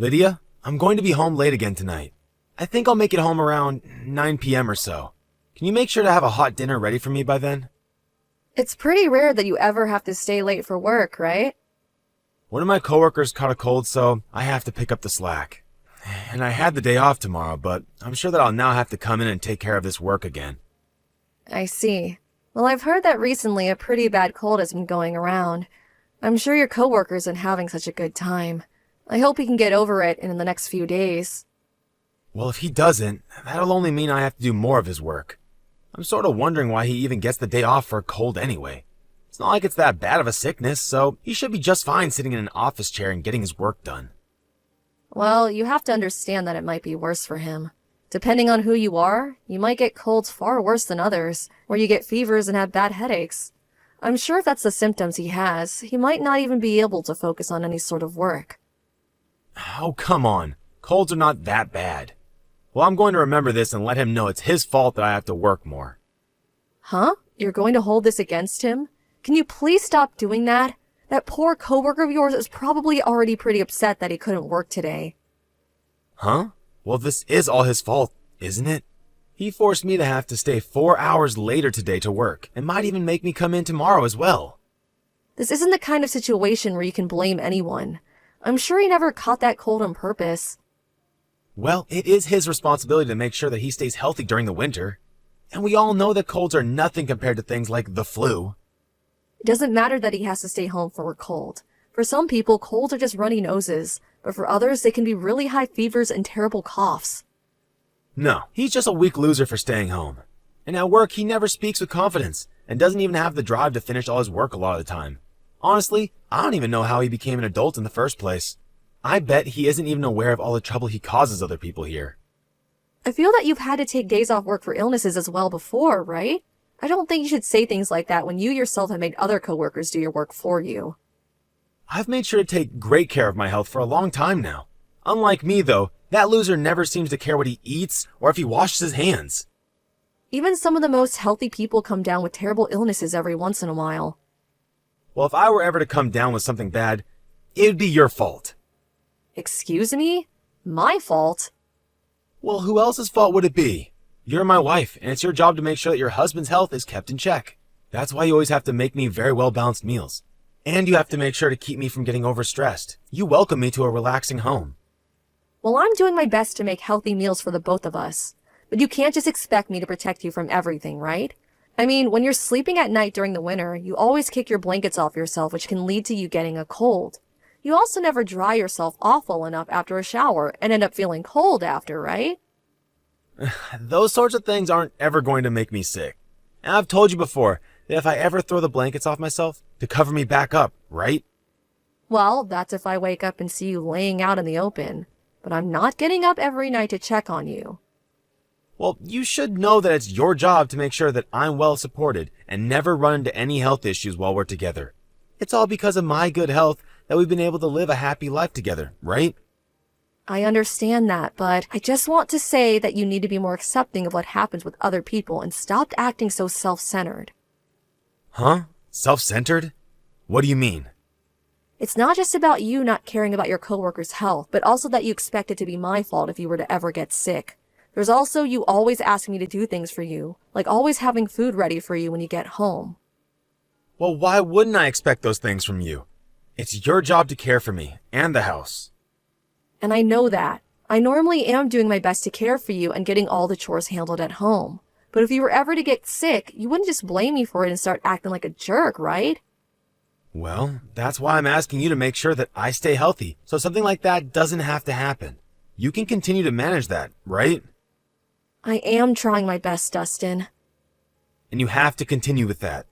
Lydia, I'm going to be home late again tonight. I think I'll make it home around 9 p.m. or so. Can you make sure to have a hot dinner ready for me by then? It's pretty rare that you ever have to stay late for work, right? One of my coworkers caught a cold, so I have to pick up the slack. And I had the day off tomorrow, but I'm sure that I'll now have to come in and take care of this work again. I see. Well, I've heard that recently a pretty bad cold has been going around. I'm sure your coworker isn't having such a good time. I hope he can get over it in the next few days. Well, if he doesn't, that'll only mean I have to do more of his work. I'm sort of wondering why he even gets the day off for a cold anyway. It's not like it's that bad of a sickness, so he should be just fine sitting in an office chair and getting his work done. Well, you have to understand that it might be worse for him. Depending on who you are, you might get colds far worse than others, where you get fevers and have bad headaches. I'm sure if that's the symptoms he has, he might not even be able to focus on any sort of work. Oh, come on. Colds are not that bad. Well, I'm going to remember this and let him know it's his fault that I have to work more. Huh? You're going to hold this against him? Can you please stop doing that? That poor coworker of yours is probably already pretty upset that he couldn't work today. Huh? Well, this is all his fault, isn't it? He forced me to have to stay 4 hours later today to work, and might even make me come in tomorrow as well. This isn't the kind of situation where you can blame anyone. I'm sure he never caught that cold on purpose. Well, it is his responsibility to make sure that he stays healthy during the winter. And we all know that colds are nothing compared to things like the flu. It doesn't matter that he has to stay home for a cold. For some people, colds are just runny noses, but for others, they can be really high fevers and terrible coughs. No, he's just a weak loser for staying home. And at work, he never speaks with confidence, and doesn't even have the drive to finish all his work a lot of the time. Honestly, I don't even know how he became an adult in the first place. I bet he isn't even aware of all the trouble he causes other people here. I feel that you've had to take days off work for illnesses as well before, right? I don't think you should say things like that when you yourself have made other coworkers do your work for you. I've made sure to take great care of my health for a long time now. Unlike me, though, that loser never seems to care what he eats or if he washes his hands. Even some of the most healthy people come down with terrible illnesses every once in a while. Well, if I were ever to come down with something bad, it'd be your fault. Excuse me? My fault? Well, who else's fault would it be? You're my wife, and it's your job to make sure that your husband's health is kept in check. That's why you always have to make me very well-balanced meals. And you have to make sure to keep me from getting overstressed. You welcome me to a relaxing home. Well, I'm doing my best to make healthy meals for the both of us. But you can't just expect me to protect you from everything, right? I mean, when you're sleeping at night during the winter, you always kick your blankets off yourself, which can lead to you getting a cold. You also never dry yourself off well enough after a shower and end up feeling cold after, right? Those sorts of things aren't ever going to make me sick. And I've told you before that if I ever throw the blankets off myself, to cover me back up, right? Well, that's if I wake up and see you laying out in the open. But I'm not getting up every night to check on you. Well, you should know that it's your job to make sure that I'm well supported and never run into any health issues while we're together. It's all because of my good health that we've been able to live a happy life together, right? I understand that, but I just want to say that you need to be more accepting of what happens with other people and stop acting so self-centered. Huh? Self-centered? What do you mean? It's not just about you not caring about your coworker's health, but also that you expect it to be my fault if you were to ever get sick. There's also you always asking me to do things for you, like always having food ready for you when you get home. Well, why wouldn't I expect those things from you? It's your job to care for me and the house. And I know that. I normally am doing my best to care for you and getting all the chores handled at home. But if you were ever to get sick, you wouldn't just blame me for it and start acting like a jerk, right? Well, that's why I'm asking you to make sure that I stay healthy, so something like that doesn't have to happen. You can continue to manage that, right? I am trying my best, Dustin. And you have to continue with that.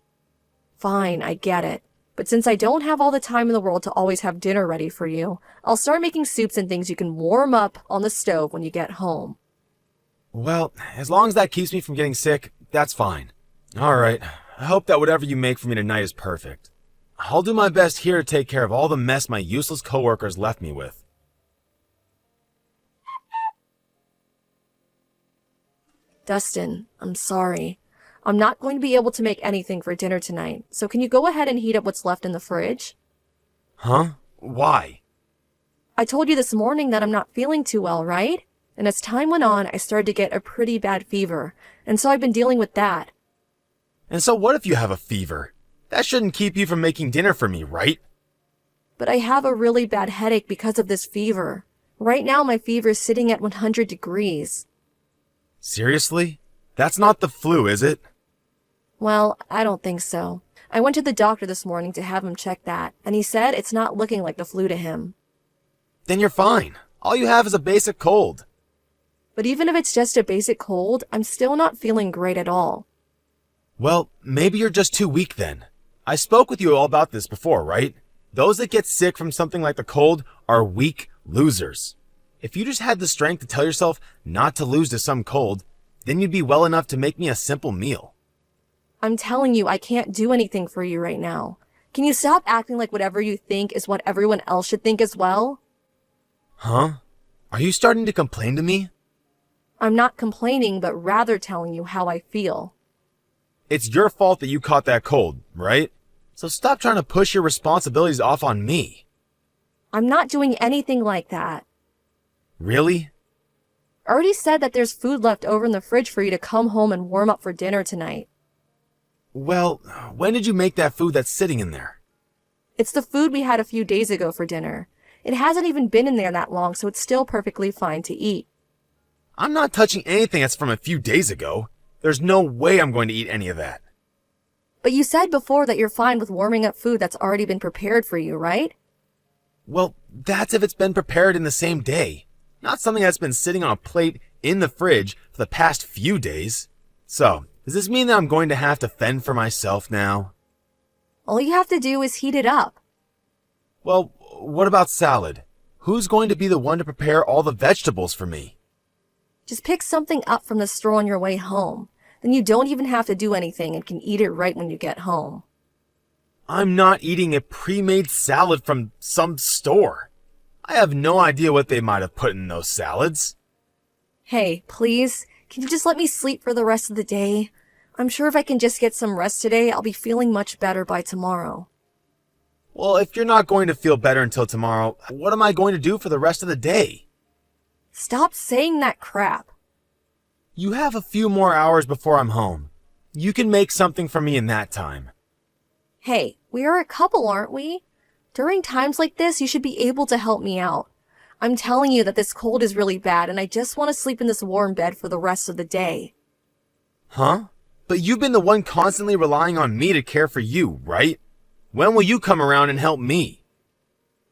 Fine, I get it. But since I don't have all the time in the world to always have dinner ready for you, I'll start making soups and things you can warm up on the stove when you get home. Well, as long as that keeps me from getting sick, that's fine. Alright, I hope that whatever you make for me tonight is perfect. I'll do my best here to take care of all the mess my useless coworkers left me with. Dustin, I'm sorry. I'm not going to be able to make anything for dinner tonight, so can you go ahead and heat up what's left in the fridge? Huh? Why? I told you this morning that I'm not feeling too well, right? And as time went on, I started to get a pretty bad fever, and so I've been dealing with that. And so what if you have a fever? That shouldn't keep you from making dinner for me, right? But I have a really bad headache because of this fever. Right now, my fever is sitting at 100 degrees. Seriously? That's not the flu, is it? Well, I don't think so. I went to the doctor this morning to have him check that, and he said it's not looking like the flu to him. Then you're fine. All you have is a basic cold. But even if it's just a basic cold, I'm still not feeling great at all. Well, maybe you're just too weak then. I spoke with you all about this before, right? Those that get sick from something like the cold are weak losers. If you just had the strength to tell yourself not to lose to some cold, then you'd be well enough to make me a simple meal. I'm telling you, I can't do anything for you right now. Can you stop acting like whatever you think is what everyone else should think as well? Huh? Are you starting to complain to me? I'm not complaining, but rather telling you how I feel. It's your fault that you caught that cold, right? So stop trying to push your responsibilities off on me. I'm not doing anything like that. Really? I already said that there's food left over in the fridge for you to come home and warm up for dinner tonight. Well, when did you make that food that's sitting in there? It's the food we had a few days ago for dinner. It hasn't even been in there that long, so it's still perfectly fine to eat. I'm not touching anything that's from a few days ago. There's no way I'm going to eat any of that. But you said before that you're fine with warming up food that's already been prepared for you, right? Well, that's if it's been prepared in the same day. Not something that's been sitting on a plate in the fridge for the past few days. So, does this mean that I'm going to have to fend for myself now? All you have to do is heat it up. Well, what about salad? Who's going to be the one to prepare all the vegetables for me? Just pick something up from the store on your way home. Then you don't even have to do anything and can eat it right when you get home. I'm not eating a pre-made salad from some store. I have no idea what they might have put in those salads. Hey, please, can you just let me sleep for the rest of the day? I'm sure if I can just get some rest today, I'll be feeling much better by tomorrow. Well, if you're not going to feel better until tomorrow, what am I going to do for the rest of the day? Stop saying that crap. You have a few more hours before I'm home. You can make something for me in that time. Hey, we are a couple, aren't we? During times like this, you should be able to help me out. I'm telling you that this cold is really bad and I just want to sleep in this warm bed for the rest of the day. Huh? But you've been the one constantly relying on me to care for you, right? When will you come around and help me?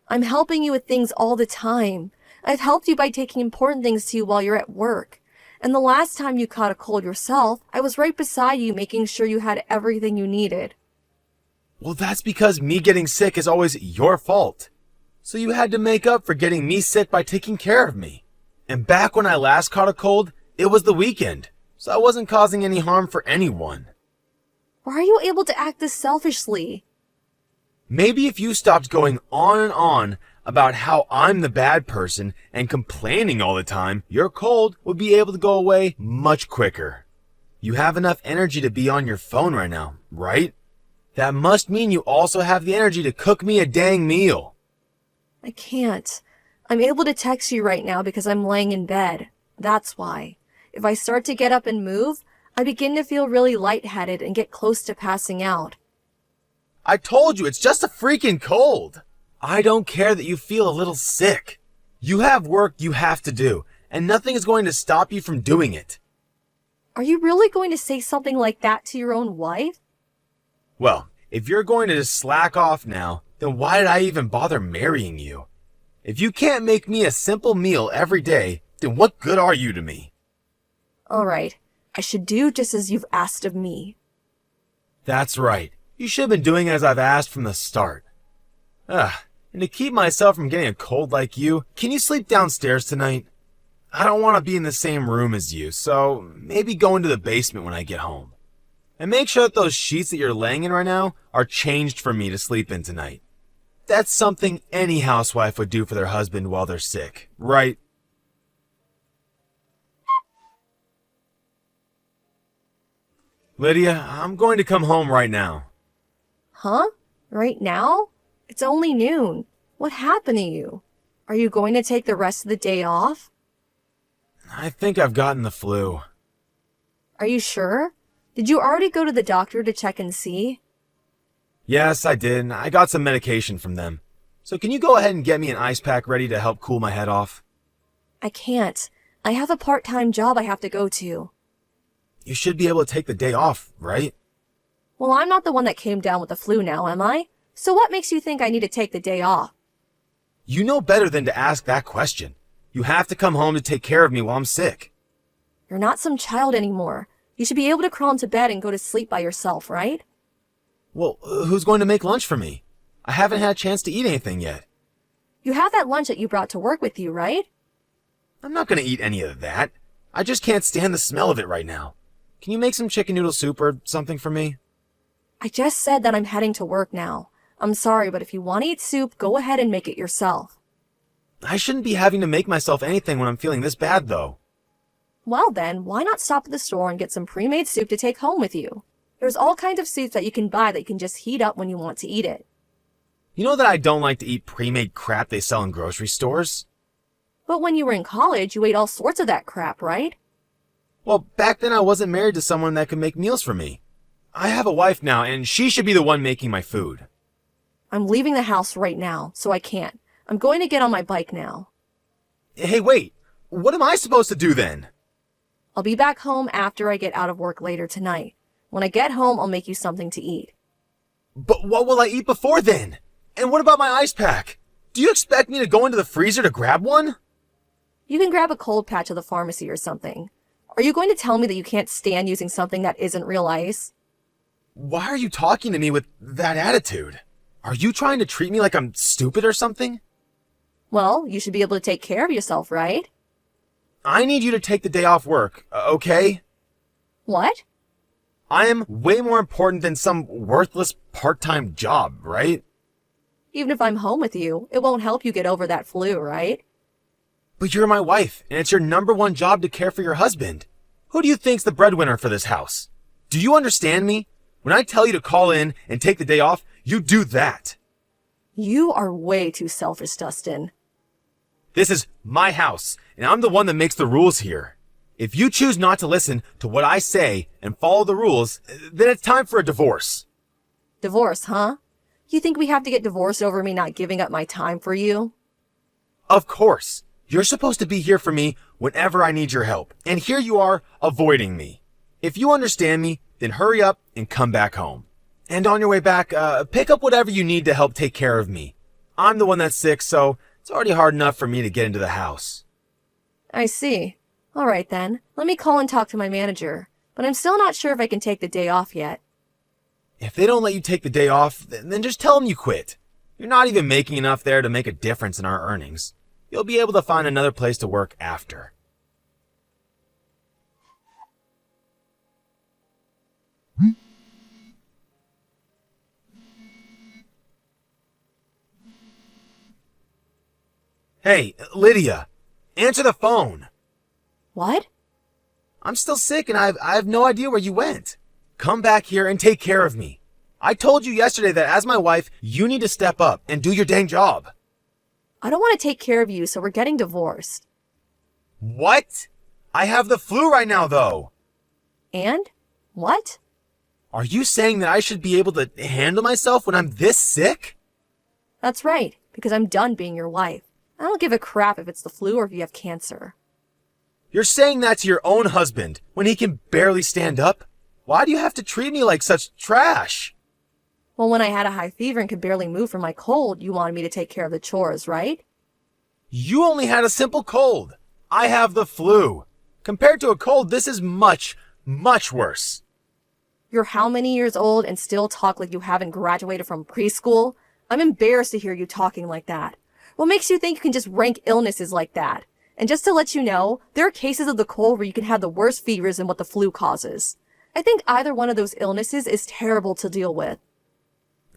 I'm helping you with things all the time. I've helped you by taking important things to you while you're at work. And the last time you caught a cold yourself, I was right beside you making sure you had everything you needed. Well, that's because me getting sick is always your fault. So you had to make up for getting me sick by taking care of me. And back when I last caught a cold, it was the weekend. So I wasn't causing any harm for anyone. Why are you able to act this selfishly? Maybe if you stopped going on and on about how I'm the bad person and complaining all the time, your cold would be able to go away much quicker. You have enough energy to be on your phone right now, right? That must mean you also have the energy to cook me a dang meal. I can't. I'm able to text you right now because I'm laying in bed. That's why. If I start to get up and move, I begin to feel really lightheaded and get close to passing out. I told you, it's just a freaking cold. I don't care that you feel a little sick. You have work you have to do, and nothing is going to stop you from doing it. Are you really going to say something like that to your own wife? Well, if you're going to just slack off now, then why did I even bother marrying you? If you can't make me a simple meal every day, then what good are you to me? Alright, I should do just as you've asked of me. That's right. You should have been doing as I've asked from the start. And to keep myself from getting a cold like you, can you sleep downstairs tonight? I don't want to be in the same room as you, so maybe go into the basement when I get home. And make sure that those sheets that you're laying in right now are changed for me to sleep in tonight. That's something any housewife would do for their husband while they're sick, right? Lydia, I'm going to come home right now. Huh? Right now? It's only noon. What happened to you? Are you going to take the rest of the day off? I think I've gotten the flu. Are you sure? Did you already go to the doctor to check and see? Yes, I did. I got some medication from them. So can you go ahead and get me an ice pack ready to help cool my head off? I can't. I have a part-time job I have to go to. You should be able to take the day off, right? Well, I'm not the one that came down with the flu now, am I? So what makes you think I need to take the day off? You know better than to ask that question. You have to come home to take care of me while I'm sick. You're not some child anymore. You should be able to crawl into bed and go to sleep by yourself, right? Well, who's going to make lunch for me? I haven't had a chance to eat anything yet. You have that lunch that you brought to work with you, right? I'm not going to eat any of that. I just can't stand the smell of it right now. Can you make some chicken noodle soup or something for me? I just said that I'm heading to work now. I'm sorry, but if you want to eat soup, go ahead and make it yourself. I shouldn't be having to make myself anything when I'm feeling this bad, though. Well then, why not stop at the store and get some pre-made soup to take home with you? There's all kinds of soups that you can buy that you can just heat up when you want to eat it. You know that I don't like to eat pre-made crap they sell in grocery stores? But when you were in college, you ate all sorts of that crap, right? Well, back then I wasn't married to someone that could make meals for me. I have a wife now, and she should be the one making my food. I'm leaving the house right now, so I can't. I'm going to get on my bike now. Hey, wait. What am I supposed to do then? I'll be back home after I get out of work later tonight. When I get home, I'll make you something to eat. But what will I eat before then? And what about my ice pack? Do you expect me to go into the freezer to grab one? You can grab a cold patch at the pharmacy or something. Are you going to tell me that you can't stand using something that isn't real ice? Why are you talking to me with that attitude? Are you trying to treat me like I'm stupid or something? Well, you should be able to take care of yourself, right? I need you to take the day off work, okay? What? I am way more important than some worthless part-time job, right? Even if I'm home with you, it won't help you get over that flu, right? But you're my wife, and it's your number one job to care for your husband. Who do you think's the breadwinner for this house? Do you understand me? When I tell you to call in and take the day off, you do that. You are way too selfish, Dustin. This is my house, and I'm the one that makes the rules here. If you choose not to listen to what I say and follow the rules, then it's time for a divorce. Divorce, huh? You think we have to get divorced over me not giving up my time for you? Of course. You're supposed to be here for me whenever I need your help, and here you are avoiding me. If you understand me, then hurry up and come back home. And on your way back, pick up whatever you need to help take care of me. I'm the one that's sick, so it's already hard enough for me to get into the house. I see. All right then. Let me call and talk to my manager. But I'm still not sure if I can take the day off yet. If they don't let you take the day off, then just tell them you quit. You're not even making enough there to make a difference in our earnings. You'll be able to find another place to work after. Hey, Lydia, answer the phone. What? I'm still sick and I have no idea where you went. Come back here and take care of me. I told you yesterday that as my wife, you need to step up and do your dang job. I don't want to take care of you, so we're getting divorced. What? I have the flu right now, though. And? What? Are you saying that I should be able to handle myself when I'm this sick? That's right, because I'm done being your wife. I don't give a crap if it's the flu or if you have cancer. You're saying that to your own husband when he can barely stand up? Why do you have to treat me like such trash? Well, when I had a high fever and could barely move from my cold, you wanted me to take care of the chores, right? You only had a simple cold. I have the flu. Compared to a cold, this is much, much worse. You're how many years old and still talk like you haven't graduated from preschool? I'm embarrassed to hear you talking like that. What makes you think you can just rank illnesses like that? And just to let you know, there are cases of the cold where you can have the worst fevers than what the flu causes. I think either one of those illnesses is terrible to deal with.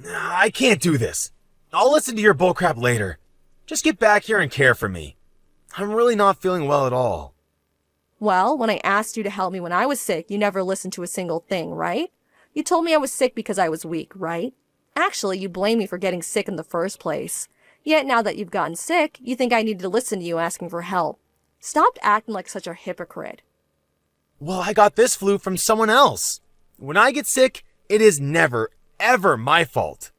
I can't do this. I'll listen to your bullcrap later. Just get back here and care for me. I'm really not feeling well at all. Well, when I asked you to help me when I was sick, you never listened to a single thing, right? You told me I was sick because I was weak, right? Actually, you blamed me for getting sick in the first place. Yet now that you've gotten sick, you think I needed to listen to you asking for help. Stop acting like such a hypocrite. Well, I got this flu from someone else. When I get sick, it is never, ever my fault.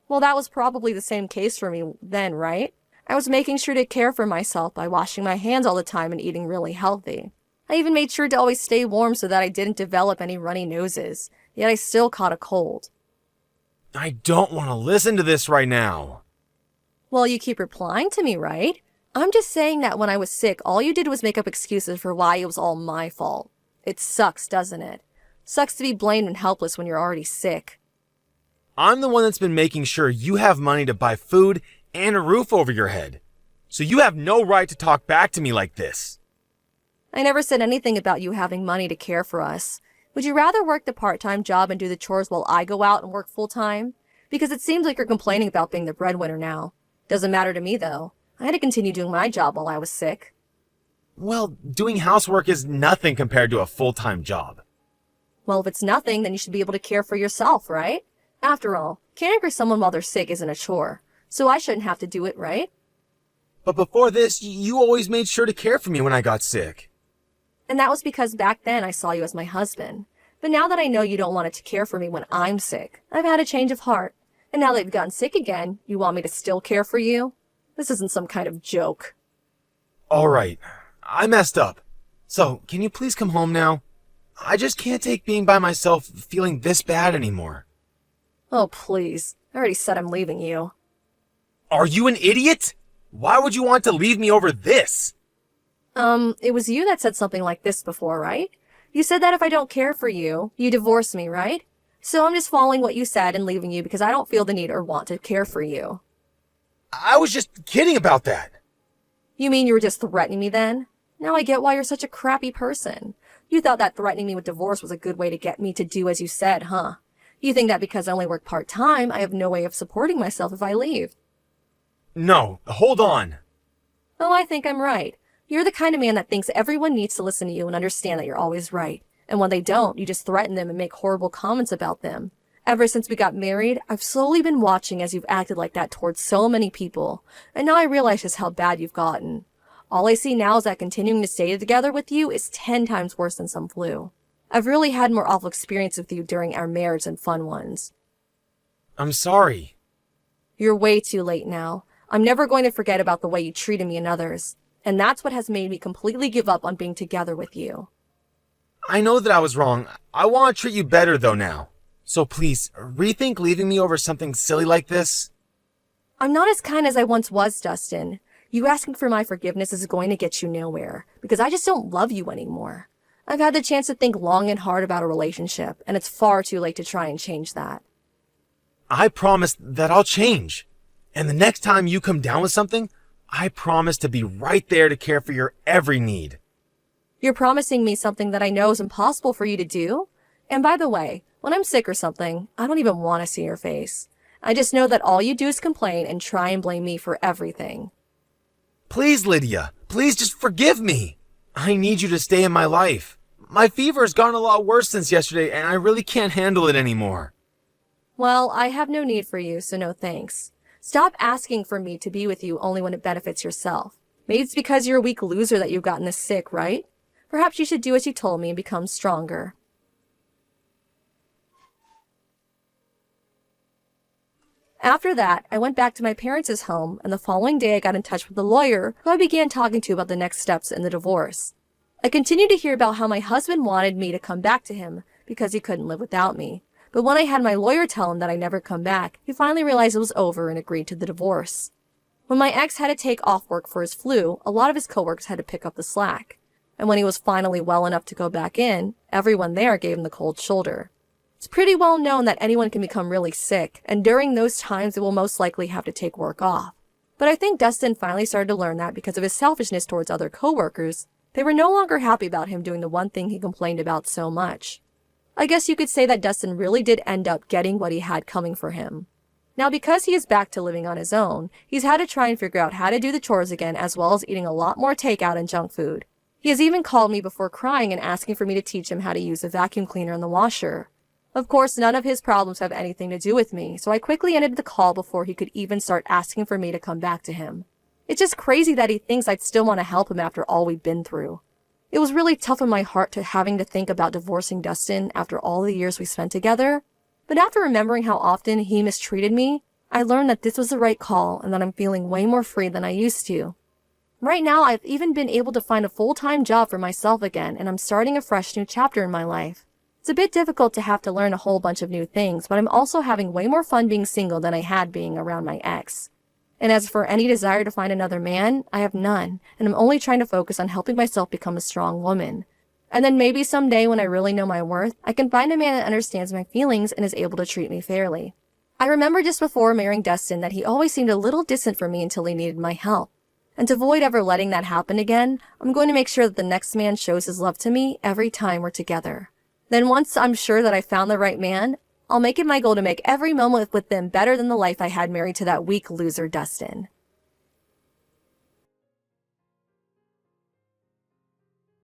Well, that was probably the same case for me then, right? I was making sure to care for myself by washing my hands all the time and eating really healthy. I even made sure to always stay warm so that I didn't develop any runny noses, yet I still caught a cold. I don't want to listen to this right now. Well, you keep replying to me, right? I'm just saying that when I was sick, all you did was make up excuses for why it was all my fault. It sucks, doesn't it? Sucks to be blamed and helpless when you're already sick. I'm the one that's been making sure you have money to buy food and a roof over your head. So you have no right to talk back to me like this. I never said anything about you having money to care for us. Would you rather work the part-time job and do the chores while I go out and work full-time? Because it seems like you're complaining about being the breadwinner now. Doesn't matter to me, though. I had to continue doing my job while I was sick. Well, doing housework is nothing compared to a full-time job. Well, if it's nothing, then you should be able to care for yourself, right? After all, caring for someone while they're sick isn't a chore, so I shouldn't have to do it, right? But before this, you always made sure to care for me when I got sick. And that was because back then I saw you as my husband. But now that I know you don't want to care for me when I'm sick, I've had a change of heart. And now that you've gotten sick again, you want me to still care for you? This isn't some kind of joke. All right, I messed up. So, can you please come home now? I just can't take being by myself feeling this bad anymore. Oh, please. I already said I'm leaving you. Are you an idiot? Why would you want to leave me over this? It was you that said something like this before, right? You said that if I don't care for you, you divorce me, right? So I'm just following what you said and leaving you because I don't feel the need or want to care for you. I was just kidding about that. You mean you were just threatening me then? Now I get why you're such a crappy person. You thought that threatening me with divorce was a good way to get me to do as you said, huh? You think that because I only work part-time, I have no way of supporting myself if I leave. No, hold on. Oh, I think I'm right. You're the kind of man that thinks everyone needs to listen to you and understand that you're always right. And when they don't, you just threaten them and make horrible comments about them. Ever since we got married, I've slowly been watching as you've acted like that towards so many people. And now I realize just how bad you've gotten. All I see now is that continuing to stay together with you is 10 times worse than some flu. I've really had more awful experiences with you during our marriage than fun ones. I'm sorry. You're way too late now. I'm never going to forget about the way you treated me and others. And that's what has made me completely give up on being together with you. I know that I was wrong. I want to treat you better though now. So please, rethink leaving me over something silly like this. I'm not as kind as I once was, Dustin. You asking for my forgiveness is going to get you nowhere, because I just don't love you anymore. I've had the chance to think long and hard about a relationship, and it's far too late to try and change that. I promise that I'll change. And the next time you come down with something, I promise to be right there to care for your every need. You're promising me something that I know is impossible for you to do? And by the way, when I'm sick or something, I don't even want to see your face. I just know that all you do is complain and try and blame me for everything. Please, Lydia, please just forgive me. I need you to stay in my life. My fever has gotten a lot worse since yesterday, and I really can't handle it anymore. Well, I have no need for you, so no thanks. Stop asking for me to be with you only when it benefits yourself. Maybe it's because you're a weak loser that you've gotten this sick, right? Perhaps you should do as you told me and become stronger. After that, I went back to my parents' home, and the following day I got in touch with the lawyer who I began talking to about the next steps in the divorce. I continued to hear about how my husband wanted me to come back to him because he couldn't live without me. But when I had my lawyer tell him that I'd never come back, he finally realized it was over and agreed to the divorce. When my ex had to take off work for his flu, a lot of his coworkers had to pick up the slack. And when he was finally well enough to go back in, everyone there gave him the cold shoulder. It's pretty well known that anyone can become really sick, and during those times they will most likely have to take work off. But I think Dustin finally started to learn that because of his selfishness towards other coworkers, they were no longer happy about him doing the one thing he complained about so much. I guess you could say that Dustin really did end up getting what he had coming for him. Now, because he is back to living on his own, he's had to try and figure out how to do the chores again, as well as eating a lot more takeout and junk food. He has even called me before crying and asking for me to teach him how to use a vacuum cleaner and the washer. Of course, none of his problems have anything to do with me, so I quickly ended the call before he could even start asking for me to come back to him. It's just crazy that he thinks I'd still want to help him after all we've been through. It was really tough on my heart to having to think about divorcing Dustin after all the years we spent together, but after remembering how often he mistreated me, I learned that this was the right call and that I'm feeling way more free than I used to. Right now, I've even been able to find a full-time job for myself again, and I'm starting a fresh new chapter in my life. It's a bit difficult to have to learn a whole bunch of new things, but I'm also having way more fun being single than I had being around my ex. And as for any desire to find another man, I have none, and I'm only trying to focus on helping myself become a strong woman. And then maybe someday when I really know my worth, I can find a man that understands my feelings and is able to treat me fairly. I remember just before marrying Dustin that he always seemed a little distant from me until he needed my help. And to avoid ever letting that happen again, I'm going to make sure that the next man shows his love to me every time we're together. Then once I'm sure that I found the right man, I'll make it my goal to make every moment with them better than the life I had married to that weak loser Dustin.